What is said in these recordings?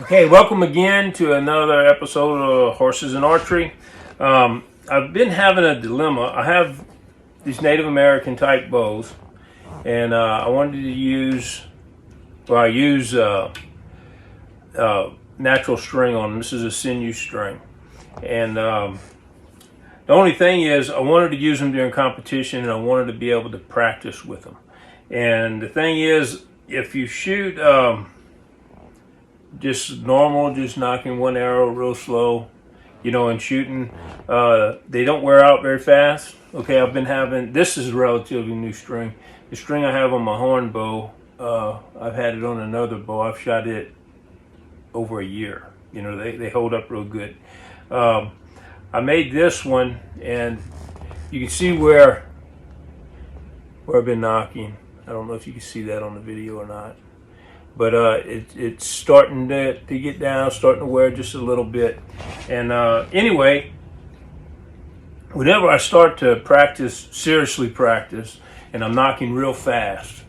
Okay, welcome again to another episode of Horses and Archery. I've been having a dilemma. I have these Native American type bows, and I wanted to use, I use natural string on them. This is a sinew string. And the only thing is, I wanted to use them during competition, and I wanted to be able to practice with them. And the thing is, if you shoot just normal, just knocking one arrow real slow, and shooting, they don't wear out very fast. Okay, I've been having, this is a relatively new string. The string I have on my horn bow, I've had it on another bow. I've shot it over a year. They hold up real good. I made this one, and you can see where I've been knocking. I don't know if you can see that on the video or not. But it's starting to get down, starting to wear just a little bit. And anyway, whenever I start to practice, seriously practice, and I'm knocking real fast,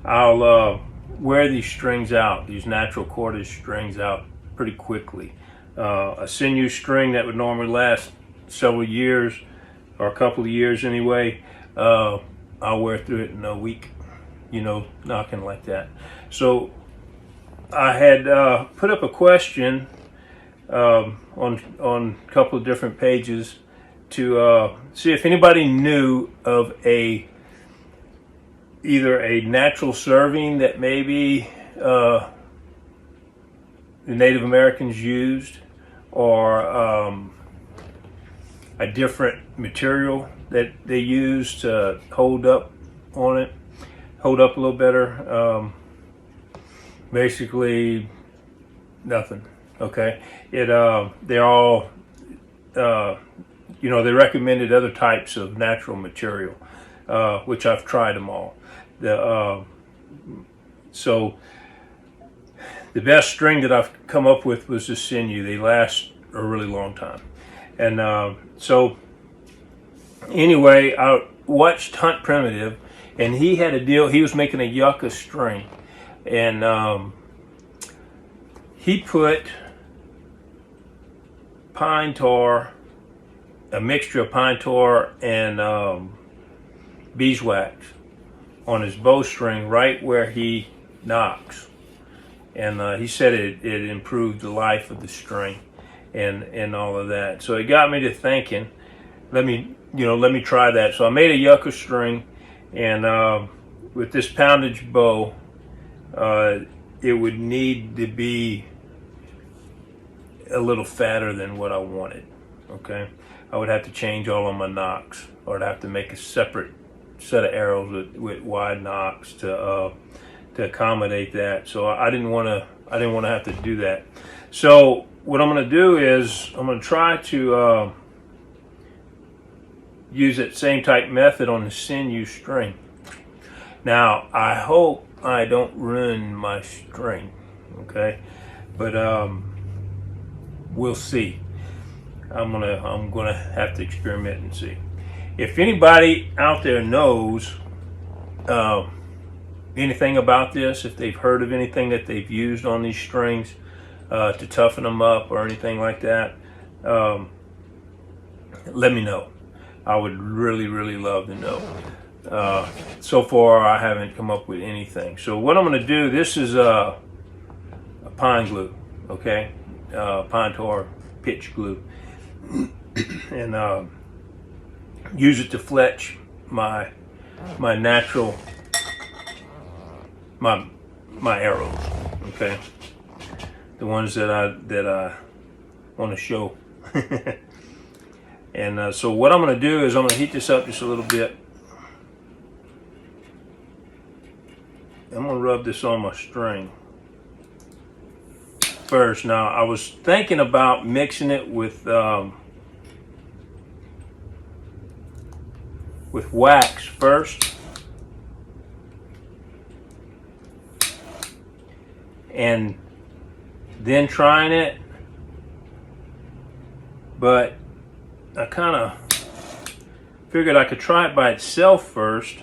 I'll wear these strings out, these natural cordage strings out pretty quickly. A sinew string that would normally last several years, or a couple of years anyway, I'll wear through it in a week, knocking like that. So I had put up a question on a couple of different pages to see if anybody knew of either a natural serving that maybe the Native Americans used, or a different material that they used to hold up a little better. Basically nothing. Okay, they're all they recommended other types of natural material, which I've tried them all. So the best string that I've come up with was the sinew. They last a really long time. And so anyway, I watched Hunt Primitive, and he had a deal. He was making a yucca string, and he put pine tar, a mixture of pine tar and beeswax on his bowstring right where he knocks. And he said it improved the life of the string and all of that. So it got me to thinking, let me try that. So I made a yucca string, and with this poundage bow, it would need to be a little fatter than what I wanted. Okay, I would have to change all of my nocks, or I'd have to make a separate set of arrows with wide nocks to accommodate that. So I didn't want to have to do that. So what I'm going to do is I'm going to try to use that same type method on the sinew string. Now I hope I don't ruin my string, okay? But we'll see. I'm gonna have to experiment and see. If anybody out there knows anything about this, if they've heard of anything that they've used on these strings to toughen them up or anything like that, let me know. I would really, really love to know. So far, I haven't come up with anything. So what I'm going to do, this is a pine glue, okay? Pine tar pitch glue. And use it to fletch my natural, my arrows, okay? The ones that I want to show. And so what I'm going to do is I'm going to heat this up just a little bit. I'm going to rub this on my string first. Now, I was thinking about mixing it with wax first, and then trying it, but I kind of figured I could try it by itself first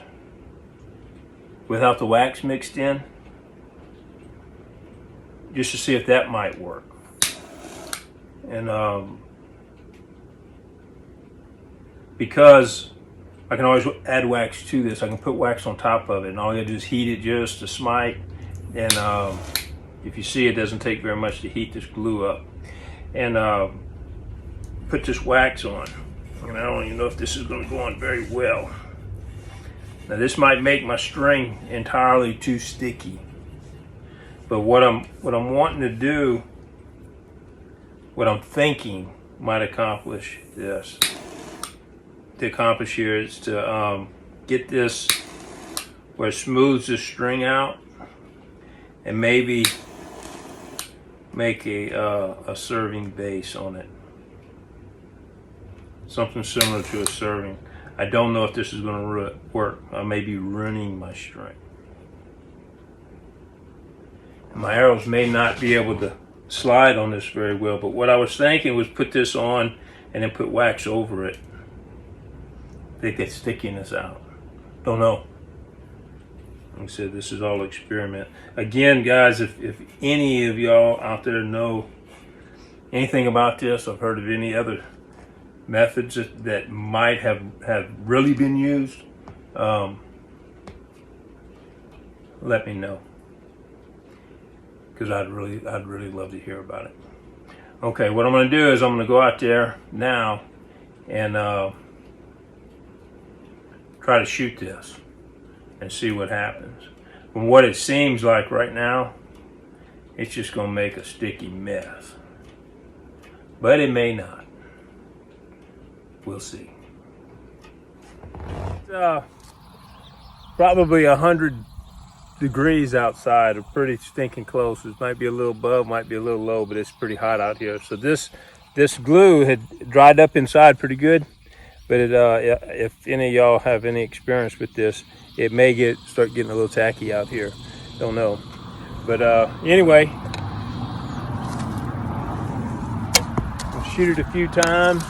without the wax mixed in, just to see if that might work. And because I can always add wax to this, I can put wax on top of it, and all I gotta do is heat it just a smite. And if you see, it doesn't take very much to heat this glue up. And put this wax on. And I don't even know if this is going to go on very well. Now this might make my string entirely too sticky. But what I'm wanting to do, what I'm thinking might accomplish this. To accomplish here is to get this where it smooths the string out, and maybe make a serving base on it. Something similar to a serving. I don't know if this is going to work. I may be ruining my string. And my arrows may not be able to slide on this very well, but what I was thinking was put this on and then put wax over it. Take that stickiness out. Don't know. Like I said, this is all experiment. Again, guys, if any of y'all out there know anything about this, I've heard of any other methods that might have really been used, let me know, because I'd really love to hear about it. Okay, what I'm going to do is I'm going to go out there now and try to shoot this and see what happens. From what it seems like right now, it's just going to make a sticky mess, but it may not. We'll see. Probably 100 degrees outside, or pretty stinking close. It might be a little above, might be a little low, but it's pretty hot out here. So this glue had dried up inside pretty good, but if any of y'all have any experience with this, it may start getting a little tacky out here. Don't know. But anyway, I'll shoot it a few times.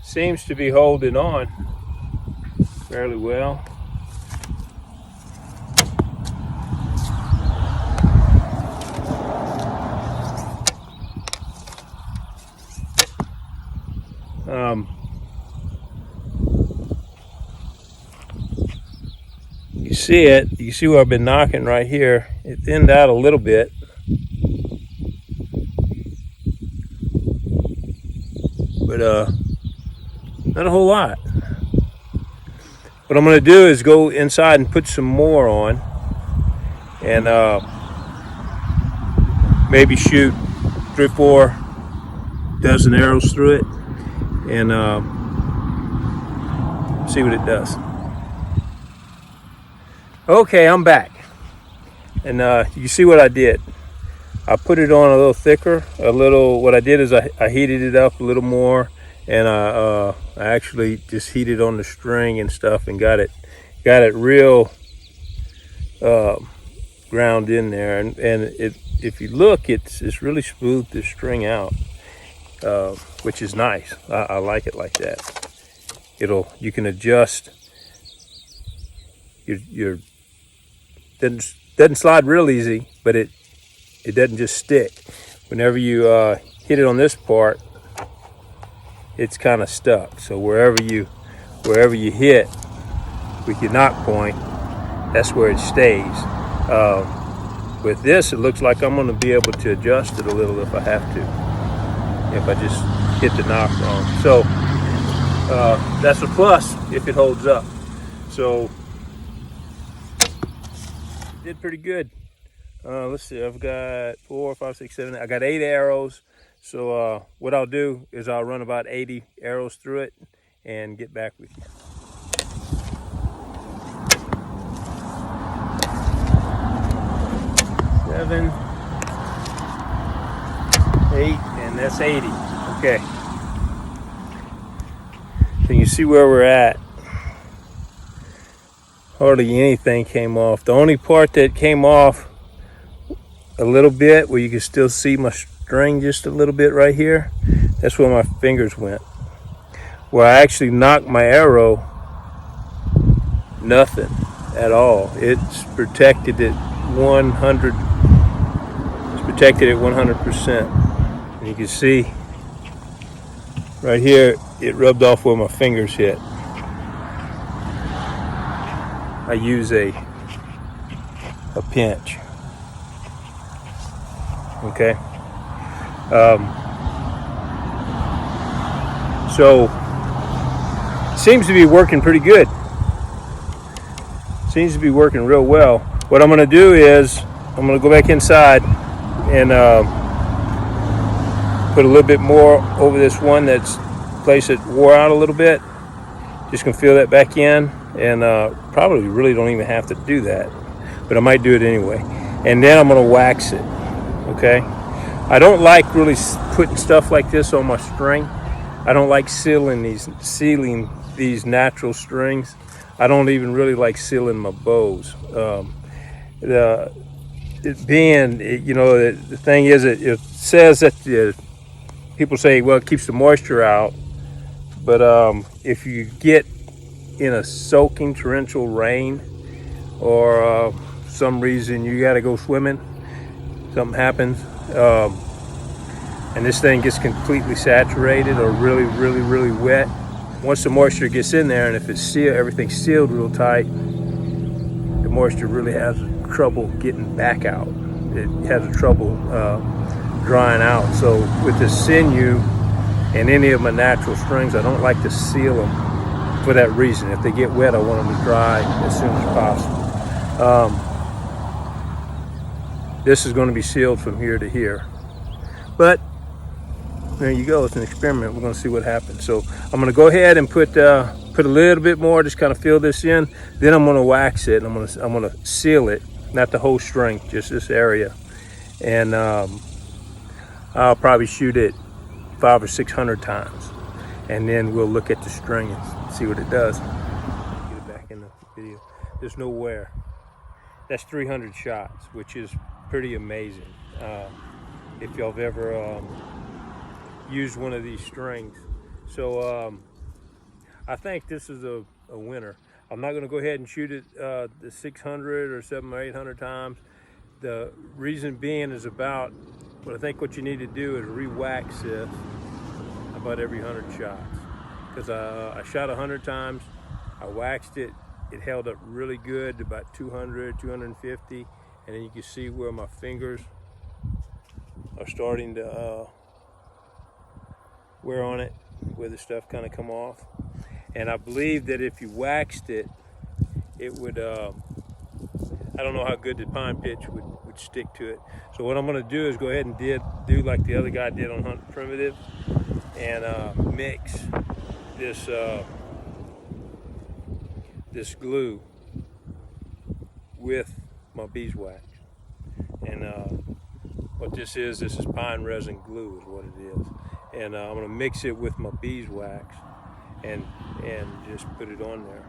Seems to be holding on fairly well. You see it, you see where I've been knocking right here. It thinned out a little bit. But not a whole lot. What I'm going to do is go inside and put some more on, and maybe shoot 3 or 4 dozen arrows through it, and see what it does. Okay, I'm back, and you see what I did. I put it on a little thicker, what I did is I heated it up a little more, and I actually just heated on the string and stuff, and got it real ground in there, and if you look, it's really smoothed the string out, which is nice. I like it like that. You can adjust your doesn't slide real easy, but it doesn't just stick. Whenever you hit it on this part, it's kind of stuck. So wherever you hit with your knock point, that's where it stays. With this, it looks like I'm going to be able to adjust it a little if I have to, if I just hit the knock wrong. So that's a plus if it holds up. So did pretty good. Let's see, I've got 4, 5, 6, 7, I got 8 arrows. So what I'll do is I'll run about 80 arrows through it and get back with you. Seven, 8, and that's 80. Okay. Can you see where we're at? Hardly anything came off. The only part that came off a little bit, where you can still see my string just a little bit right here, that's where my fingers went. where I actually knocked my arrow, nothing at all. It's protected at 100. It's protected at 100%. And you can see right here, it rubbed off where my fingers hit. I use a pinch. Okay. So seems to be working pretty good. Seems to be working real well. What I'm going to do is I'm going to go back inside and put a little bit more over this one that's place that wore out a little bit. Just gonna fill that back in, and probably really don't even have to do that, but I might do it anyway. And then I'm gonna wax it. Okay. I don't like really putting stuff like this on my string. I don't like sealing these natural strings. I don't even really like sealing my bows. The thing is, it says that people say, well, it keeps the moisture out, but if you get in a soaking torrential rain, or some reason you got to go swimming, something happens, and this thing gets completely saturated or really, really, really wet. Once the moisture gets in there, and if it's sealed, everything's sealed real tight, the moisture really has trouble getting back out. It has trouble drying out. So with the sinew and any of my natural strings, I don't like to seal them for that reason. If they get wet, I want them to dry as soon as possible. This is going to be sealed from here to here, but there you go. It's an experiment. We're going to see what happens. So I'm going to go ahead and put a little bit more, just kind of fill this in. Then I'm going to wax it, and I'm going to seal it, not the whole string, just this area. And I'll probably shoot it 500 or 600 times, and then we'll look at the string and see what it does. Get it back in the video. There's no wear. That's 300 shots, which is pretty amazing. If y'all have ever used one of these strings. So I think this is a winner. I'm not going to go ahead and shoot it the 600 or 700 or 800 times. The reason being is but I think what you need to do is re-wax this about every 100 shots. Because I shot 100 times, I waxed it, it held up really good, about 200, 250, and then you can see where my fingers are starting to wear on it, where the stuff kind of come off. And I believe that if you waxed it, it would, I don't know how good the pine pitch would stick to it. So what I'm going to do is go ahead and do like the other guy did on Hunt Primitive, and mix this glue with my beeswax. And what this is pine resin glue is what it is. And I'm going to mix it with my beeswax and just put it on there.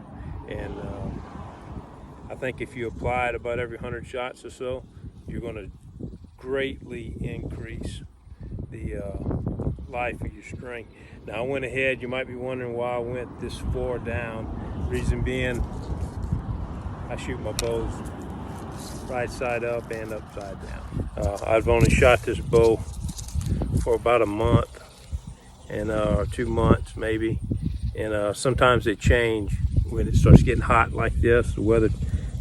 And I think if you apply it about every 100 shots or so, you're going to greatly increase the life of your string. Now I went ahead, you might be wondering why I went this far down. Reason being, I shoot my bows right side up and upside down. I've only shot this bow for about a month, and or 2 months maybe, and sometimes they change when it starts getting hot like this. The weather,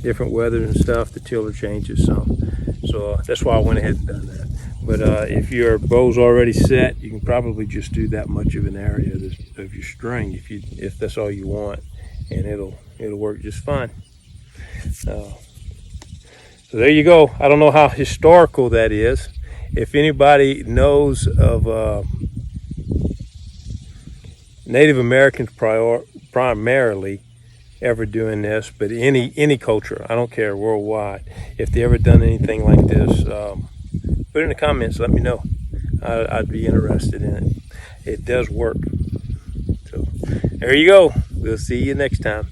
different weather and stuff, the tiller changes some. So that's why I went ahead and done that. But if your bow's already set, you can probably just do that much of an area of your string if that's all you want, and it'll work just fine. So there you go. I don't know how historical that is. If anybody knows of Native Americans primarily ever doing this, but any culture, I don't care, worldwide, if they ever done anything like this, put it in the comments, let me know. I'd be interested in it. It does work. So there you go. We'll see you next time.